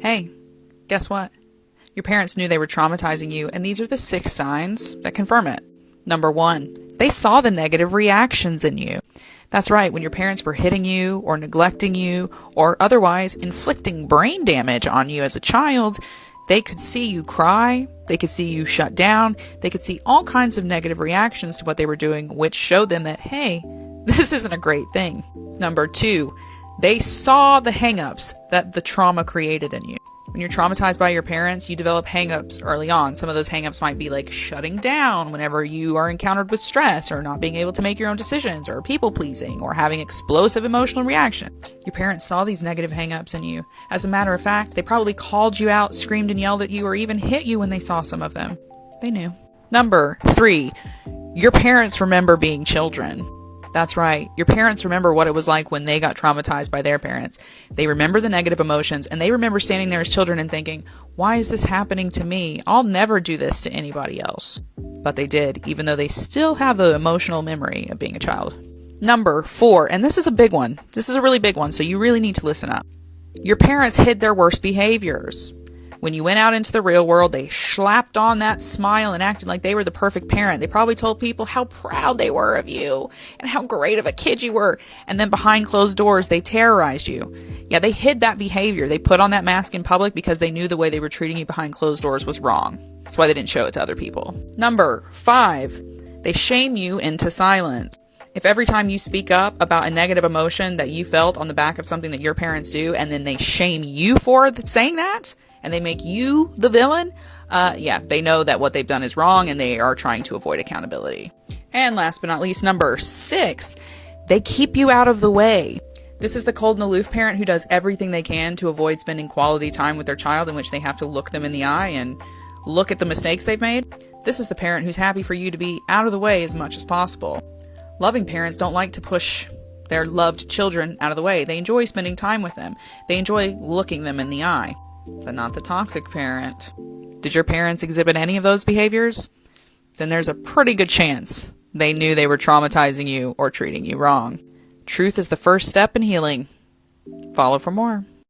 Hey, guess what? Your parents knew they were traumatizing you, and these are the 6 signs that confirm it. Number 1, they saw the negative reactions in you. That's right, when your parents were hitting you, or neglecting you, or otherwise inflicting brain damage on you as a child, they could see you cry, they could see you shut down, they could see all kinds of negative reactions to what they were doing, which showed them that, hey, this isn't a great thing. Number 2, they saw the hang-ups that the trauma created in you. When you're traumatized by your parents, you develop hang-ups early on. Some of those hang-ups might be like shutting down whenever you are encountered with stress, or not being able to make your own decisions, or people-pleasing, or having explosive emotional reaction. Your parents saw these negative hang-ups in you. As a matter of fact, they probably called you out, screamed and yelled at you, or even hit you when they saw some of them. They knew. Number 3, your parents remember being children. That's right. Your parents remember what it was like when they got traumatized by their parents. They remember the negative emotions, and they remember standing there as children and thinking, why is this happening to me? I'll never do this to anybody else. But they did, even though they still have the emotional memory of being a child. Number 4, and this is a big one. This is a really big one, so you really need to listen up. Your parents hid their worst behaviors. When you went out into the real world, they slapped on that smile and acted like they were the perfect parent. They probably told people how proud they were of you and how great of a kid you were. And then behind closed doors, they terrorized you. Yeah, they hid that behavior. They put on that mask in public because they knew the way they were treating you behind closed doors was wrong. That's why they didn't show it to other people. Number 5, they shame you into silence. If every time you speak up about a negative emotion that you felt on the back of something that your parents do, and then they shame you for saying that, and they make you the villain, they know that what they've done is wrong, and they are trying to avoid accountability. And last but not least, number 6, they keep you out of the way. This is the cold and aloof parent who does everything they can to avoid spending quality time with their child, in which they have to look them in the eye and look at the mistakes they've made. This is the parent who's happy for you to be out of the way as much as possible. Loving parents don't like to push their loved children out of the way. They enjoy spending time with them. They enjoy looking them in the eye. But not the toxic parent. Did your parents exhibit any of those behaviors? Then there's a pretty good chance they knew they were traumatizing you or treating you wrong. Truth is the first step in healing. Follow for more.